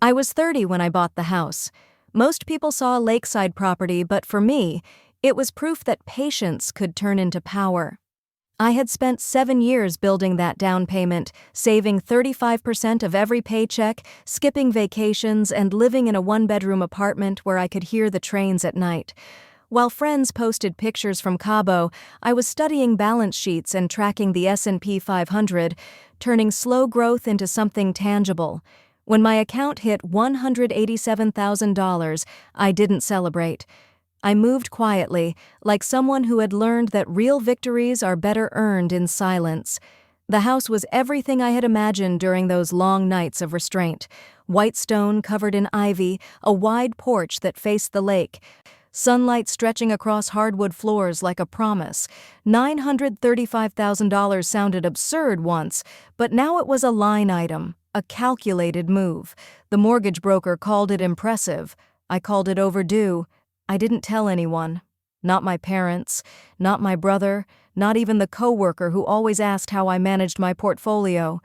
I was 30 when I bought the house. Most people saw a lakeside property, but for me, it was proof that patience could turn into power. I had spent 7 years building that down payment, saving 35% of every paycheck, skipping vacations, and living in a one-bedroom apartment where I could hear the trains at night. While friends posted pictures from Cabo, I was studying balance sheets and tracking the S&P 500, turning slow growth into something tangible. When my account hit $187,000, I didn't celebrate. I moved quietly, like someone who had learned that real victories are better earned in silence. The house was everything I had imagined during those long nights of restraint. White stone covered in ivy, a wide porch that faced the lake, sunlight stretching across hardwood floors like a promise. $935,000 sounded absurd once, but now it was a line item, a calculated move. The mortgage broker called it impressive. I called it overdue. I didn't tell anyone. Not my parents, not my brother, not even the coworker who always asked how I managed my portfolio.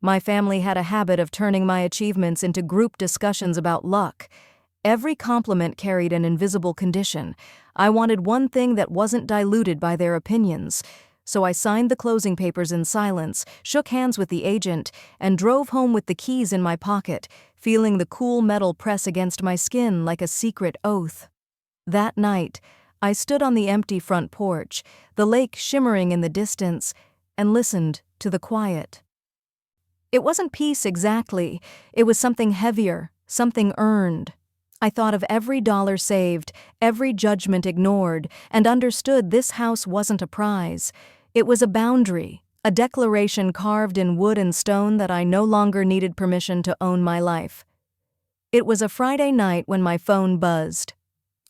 My family had a habit of turning my achievements into group discussions about luck. Every compliment carried an invisible condition. I wanted one thing that wasn't diluted by their opinions. So I signed the closing papers in silence, shook hands with the agent, and drove home with the keys in my pocket, feeling the cool metal press against my skin like a secret oath. That night, I stood on the empty front porch, the lake shimmering in the distance, and listened to the quiet. It wasn't peace exactly. It was something heavier, something earned. I thought of every dollar saved, every judgment ignored, and understood this house wasn't a prize. It was a boundary, a declaration carved in wood and stone that I no longer needed permission to own my life. It was a Friday night when my phone buzzed.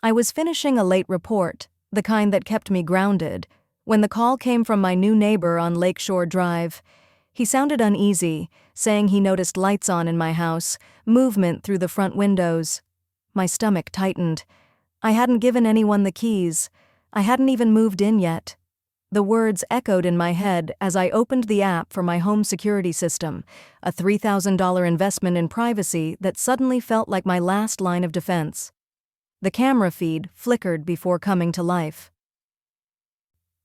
I was finishing a late report, the kind that kept me grounded, when the call came from my new neighbor on Lakeshore Drive. He sounded uneasy, saying he noticed lights on in my house, movement through the front windows. My stomach tightened. I hadn't given anyone the keys. I hadn't even moved in yet. The words echoed in my head as I opened the app for my home security system, a $3,000 investment in privacy that suddenly felt like my last line of defense. The camera feed flickered before coming to life.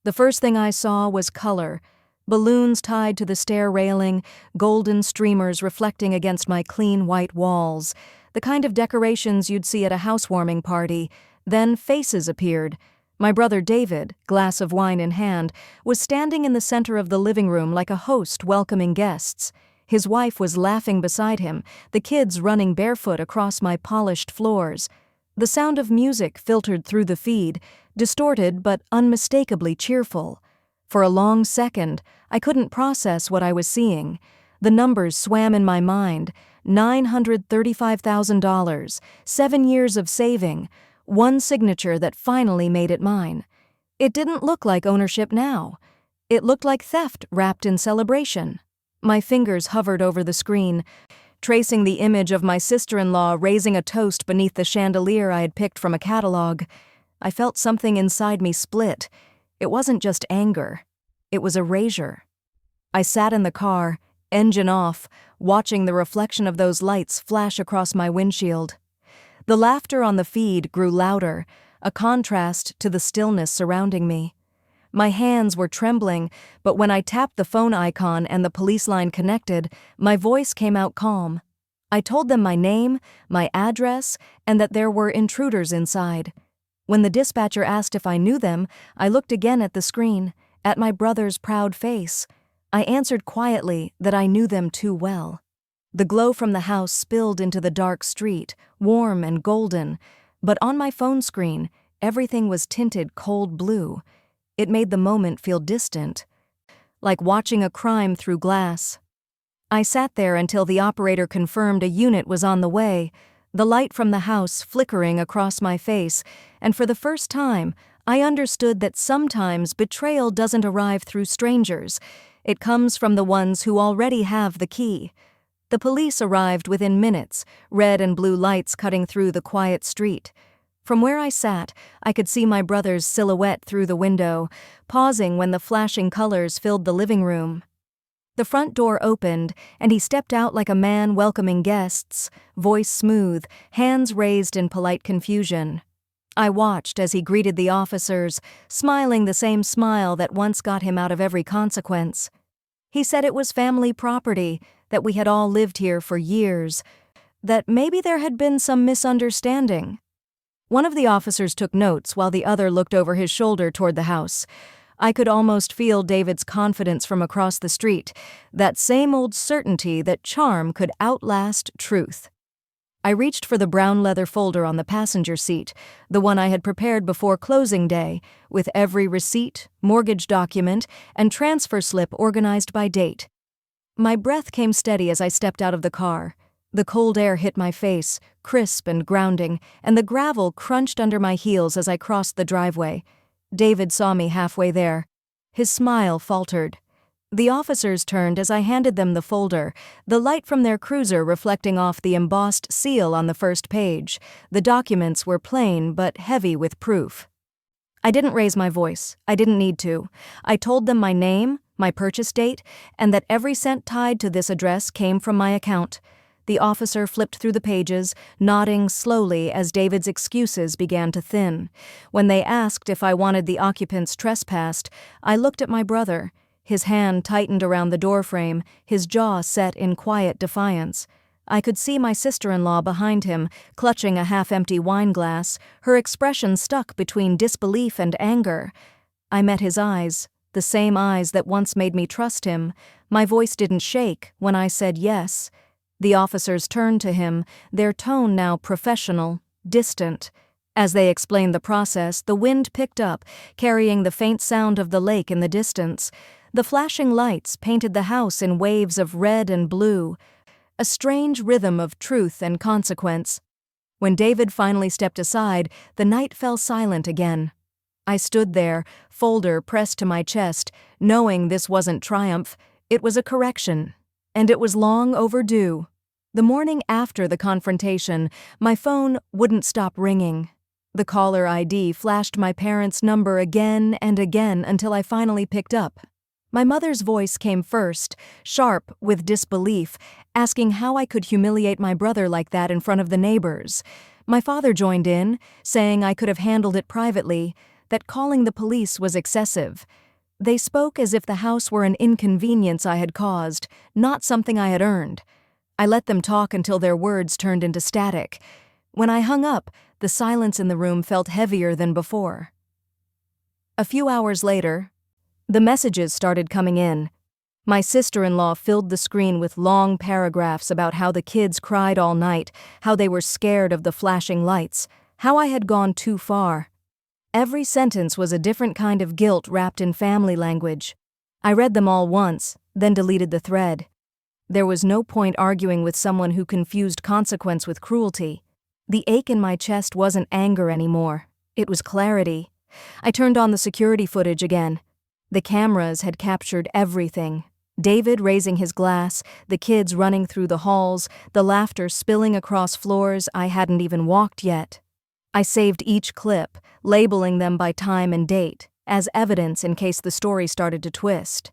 The first thing I saw was color. Balloons tied to the stair railing, golden streamers reflecting against my clean white walls, the kind of decorations you'd see at a housewarming party. Then faces appeared. My brother David, glass of wine in hand, was standing in the center of the living room like a host welcoming guests. His wife was laughing beside him, the kids running barefoot across my polished floors. The sound of music filtered through the feed, distorted but unmistakably cheerful. For a long second, I couldn't process what I was seeing. The numbers swam in my mind. $935,000, 7 years of saving, one signature that finally made it mine. It didn't look like ownership now. It looked like theft wrapped in celebration. My fingers hovered over the screen, tracing the image of my sister-in-law raising a toast beneath the chandelier I had picked from a catalog. I felt something inside me split. It wasn't just anger. It was erasure. I sat in the car, engine off, watching the reflection of those lights flash across my windshield. The laughter on the feed grew louder, a contrast to the stillness surrounding me. My hands were trembling, but when I tapped the phone icon and the police line connected, my voice came out calm. I told them my name, my address, and that there were intruders inside. When the dispatcher asked if I knew them, I looked again at the screen, at my brother's proud face. I answered quietly that I knew them too well. The glow from the house spilled into the dark street, warm and golden, but on my phone screen, everything was tinted cold blue. It made the moment feel distant, like watching a crime through glass. I sat there until the operator confirmed a unit was on the way, the light from the house flickering across my face, and for the first time, I understood that sometimes betrayal doesn't arrive through strangers. It comes from the ones who already have the key. The police arrived within minutes, red and blue lights cutting through the quiet street. From where I sat, I could see my brother's silhouette through the window, pausing when the flashing colors filled the living room. The front door opened, and he stepped out like a man welcoming guests, voice smooth, hands raised in polite confusion. I watched as he greeted the officers, smiling the same smile that once got him out of every consequence. He said it was family property, that we had all lived here for years, that maybe there had been some misunderstanding. One of the officers took notes while the other looked over his shoulder toward the house. I could almost feel David's confidence from across the street, that same old certainty that charm could outlast truth. I reached for the brown leather folder on the passenger seat, the one I had prepared before closing day, with every receipt, mortgage document, and transfer slip organized by date. My breath came steady as I stepped out of the car. The cold air hit my face, crisp and grounding, and the gravel crunched under my heels as I crossed the driveway. David saw me halfway there. His smile faltered. The officers turned as I handed them the folder, the light from their cruiser reflecting off the embossed seal on the first page. The documents were plain but heavy with proof. I didn't raise my voice. I didn't need to. I told them my name, my purchase date, and that every cent tied to this address came from my account. The officer flipped through the pages, nodding slowly as David's excuses began to thin. When they asked if I wanted the occupants trespassed, I looked at my brother. His hand tightened around the doorframe, his jaw set in quiet defiance. I could see my sister-in-law behind him, clutching a half-empty wine glass, her expression stuck between disbelief and anger. I met his eyes, the same eyes that once made me trust him. My voice didn't shake when I said yes. The officers turned to him, their tone now professional, distant. As they explained the process, the wind picked up, carrying the faint sound of the lake in the distance. The flashing lights painted the house in waves of red and blue, a strange rhythm of truth and consequence. When David finally stepped aside, the night fell silent again. I stood there, folder pressed to my chest, knowing this wasn't triumph, it was a correction. And it was long overdue. The morning after the confrontation, my phone wouldn't stop ringing. The caller ID flashed my parents' number again and again until I finally picked up. My mother's voice came first, sharp with disbelief, asking how I could humiliate my brother like that in front of the neighbors. My father joined in, saying I could have handled it privately, that calling the police was excessive. They spoke as if the house were an inconvenience I had caused, not something I had earned. I let them talk until their words turned into static. When I hung up, the silence in the room felt heavier than before. A few hours later, the messages started coming in. My sister-in-law filled the screen with long paragraphs about how the kids cried all night, how they were scared of the flashing lights, how I had gone too far. Every sentence was a different kind of guilt wrapped in family language. I read them all once, then deleted the thread. There was no point arguing with someone who confused consequence with cruelty. The ache in my chest wasn't anger anymore. It was clarity. I turned on the security footage again. The cameras had captured everything. David raising his glass, the kids running through the halls, the laughter spilling across floors I hadn't even walked yet. I saved each clip, labeling them by time and date, as evidence in case the story started to twist.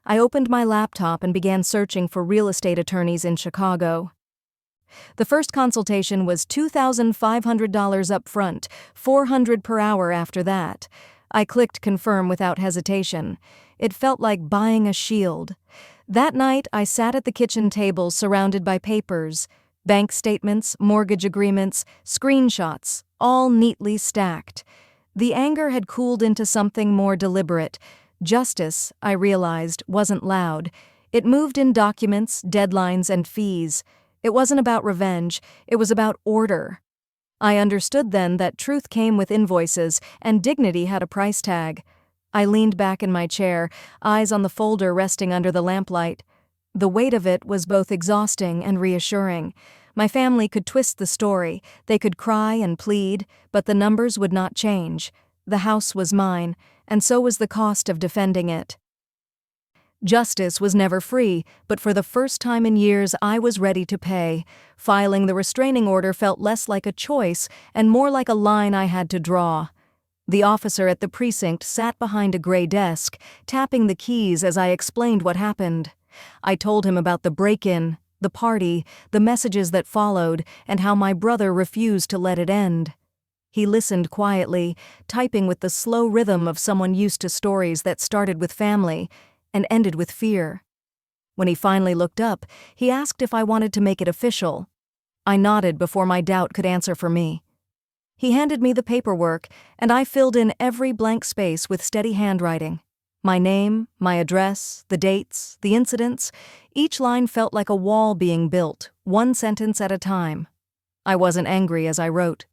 I opened my laptop and began searching for real estate attorneys in Chicago. The first consultation was $2,500 up front, $400 per hour after that. I clicked confirm without hesitation. It felt like buying a shield. That night, I sat at the kitchen table surrounded by papers, bank statements, mortgage agreements, screenshots, all neatly stacked. The anger had cooled into something more deliberate. Justice, I realized, wasn't loud. It moved in documents, deadlines, and fees. It wasn't about revenge, it was about order. I understood then that truth came with invoices, and dignity had a price tag. I leaned back in my chair, eyes on the folder resting under the lamplight. The weight of it was both exhausting and reassuring. My family could twist the story, they could cry and plead, but the numbers would not change. The house was mine, and so was the cost of defending it. Justice was never free, but for the first time in years I was ready to pay. Filing the restraining order felt less like a choice and more like a line I had to draw. The officer at the precinct sat behind a gray desk, tapping the keys as I explained what happened. I told him about the break-in, the party, the messages that followed, and how my brother refused to let it end. He listened quietly, typing with the slow rhythm of someone used to stories that started with family and ended with fear. When he finally looked up, he asked if I wanted to make it official. I nodded before my doubt could answer for me. He handed me the paperwork, and I filled in every blank space with steady handwriting. My name, my address, the dates, the incidents, each line felt like a wall being built, one sentence at a time. I wasn't angry as I wrote.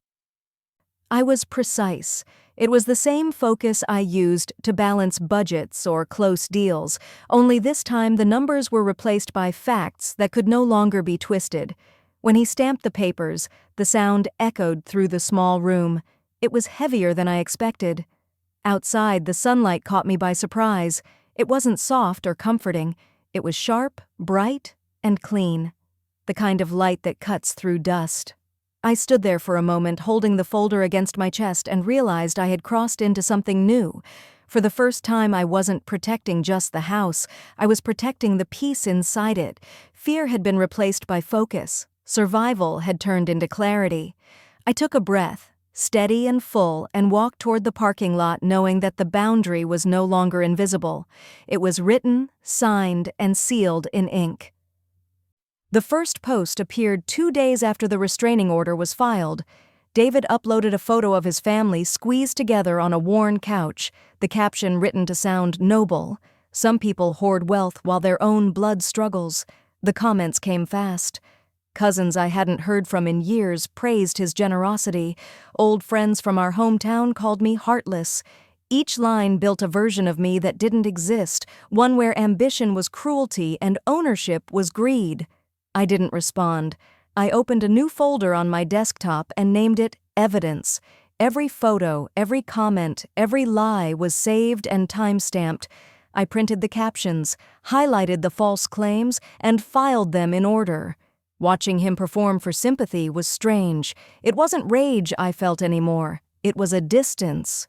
I was precise. It was the same focus I used to balance budgets or close deals, only this time the numbers were replaced by facts that could no longer be twisted. When he stamped the papers, the sound echoed through the small room. It was heavier than I expected. Outside, the sunlight caught me by surprise. It wasn't soft or comforting. It was sharp, bright, and clean. The kind of light that cuts through dust. I stood there for a moment, holding the folder against my chest, and realized I had crossed into something new. For the first time, I wasn't protecting just the house. I was protecting the peace inside it. Fear had been replaced by focus. Survival had turned into clarity. I took a breath, steady and full, and walked toward the parking lot, knowing that the boundary was no longer invisible. It was written, signed, and sealed in ink. The first post appeared 2 days after the restraining order was filed. David uploaded a photo of his family squeezed together on a worn couch, the caption written to sound noble. Some people hoard wealth while their own blood struggles. The comments came fast. Cousins I hadn't heard from in years praised his generosity. Old friends from our hometown called me heartless. Each line built a version of me that didn't exist, one where ambition was cruelty and ownership was greed. I didn't respond. I opened a new folder on my desktop and named it Evidence. Every photo, every comment, every lie was saved and time-stamped. I printed the captions, highlighted the false claims, and filed them in order. Watching him perform for sympathy was strange. It wasn't rage I felt anymore. It was a distance.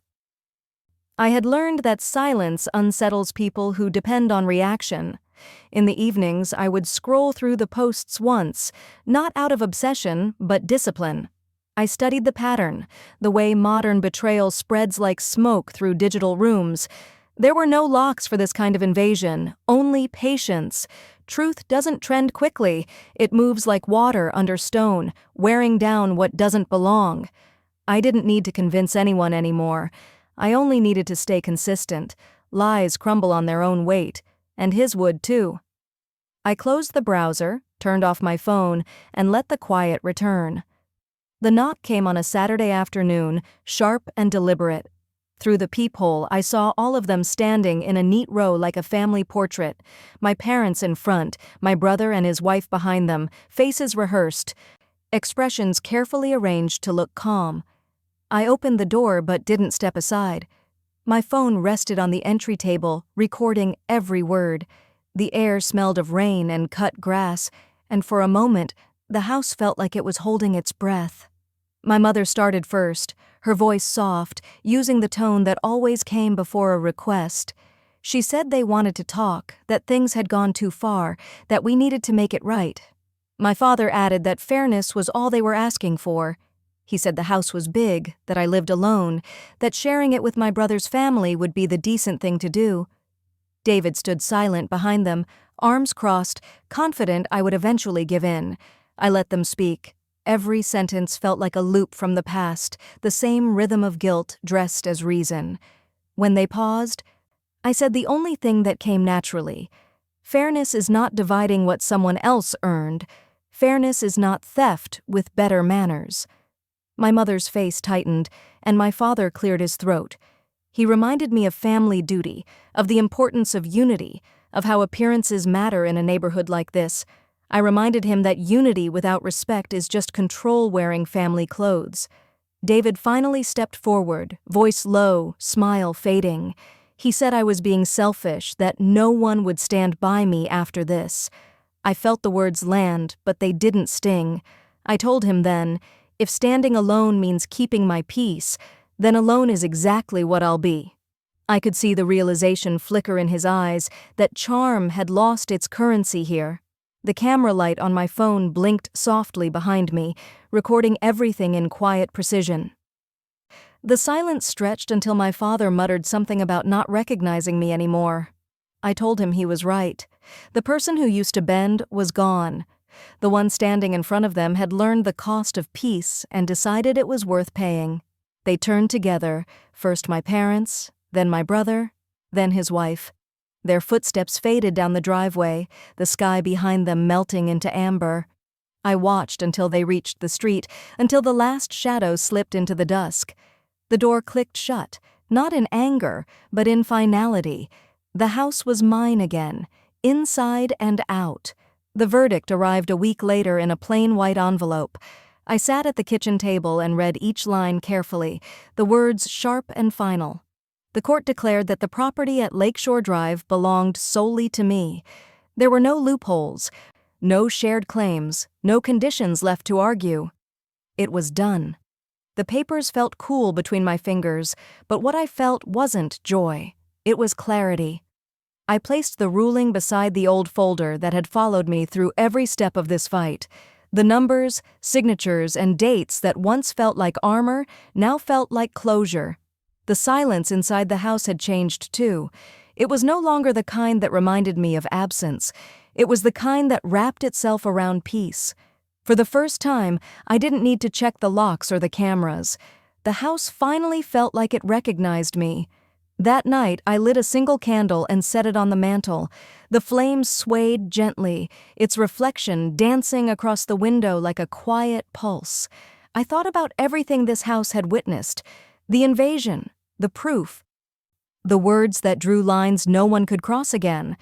I had learned that silence unsettles people who depend on reaction. In the evenings, I would scroll through the posts once, not out of obsession, but discipline. I studied the pattern, the way modern betrayal spreads like smoke through digital rooms. There were no locks for this kind of invasion, only patience. Truth doesn't trend quickly. It moves like water under stone, wearing down what doesn't belong. I didn't need to convince anyone anymore. I only needed to stay consistent. Lies crumble on their own weight, and his would too. I closed the browser, turned off my phone, and let the quiet return. The knock came on a Saturday afternoon, sharp and deliberate. Through the peephole, I saw all of them standing in a neat row like a family portrait. My parents in front, my brother and his wife behind them, faces rehearsed, expressions carefully arranged to look calm. I opened the door but didn't step aside. My phone rested on the entry table, recording every word. The air smelled of rain and cut grass, and for a moment, the house felt like it was holding its breath. My mother started first, her voice soft, using the tone that always came before a request. She said they wanted to talk, that things had gone too far, that we needed to make it right. My father added that fairness was all they were asking for. He said the house was big, that I lived alone, that sharing it with my brother's family would be the decent thing to do. David stood silent behind them, arms crossed, confident I would eventually give in. I let them speak. Every sentence felt like a loop from the past, the same rhythm of guilt dressed as reason. When they paused, I said the only thing that came naturally. Fairness is not dividing what someone else earned. Fairness is not theft with better manners. My mother's face tightened, and my father cleared his throat. He reminded me of family duty, of the importance of unity, of how appearances matter in a neighborhood like this. I reminded him that unity without respect is just control wearing family clothes. David finally stepped forward, voice low, smile fading. He said I was being selfish, that no one would stand by me after this. I felt the words land, but they didn't sting. I told him then, if standing alone means keeping my peace, then alone is exactly what I'll be. I could see the realization flicker in his eyes that charm had lost its currency here. The camera light on my phone blinked softly behind me, recording everything in quiet precision. The silence stretched until my father muttered something about not recognizing me anymore. I told him he was right. The person who used to bend was gone. The one standing in front of them had learned the cost of peace and decided it was worth paying. They turned together, first my parents, then my brother, then his wife. Their footsteps faded down the driveway, the sky behind them melting into amber. I watched until they reached the street, until the last shadow slipped into the dusk. The door clicked shut, not in anger, but in finality. The house was mine again, inside and out. The verdict arrived a week later in a plain white envelope. I sat at the kitchen table and read each line carefully, the words sharp and final. The court declared that the property at Lakeshore Drive belonged solely to me. There were no loopholes, no shared claims, no conditions left to argue. It was done. The papers felt cool between my fingers, but what I felt wasn't joy. It was clarity. I placed the ruling beside the old folder that had followed me through every step of this fight. The numbers, signatures, and dates that once felt like armor now felt like closure. The silence inside the house had changed too. It was no longer the kind that reminded me of absence. It was the kind that wrapped itself around peace. For the first time, I didn't need to check the locks or the cameras. The house finally felt like it recognized me. That night, I lit a single candle and set it on the mantel. The flames swayed gently, its reflection dancing across the window like a quiet pulse. I thought about everything this house had witnessed. The invasion, the proof, the words that drew lines no one could cross again.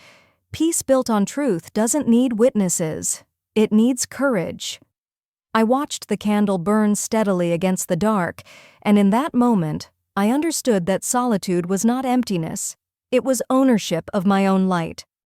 Peace built on truth doesn't need witnesses. It needs courage. I watched the candle burn steadily against the dark, and in that moment, I understood that solitude was not emptiness. It was ownership of my own light.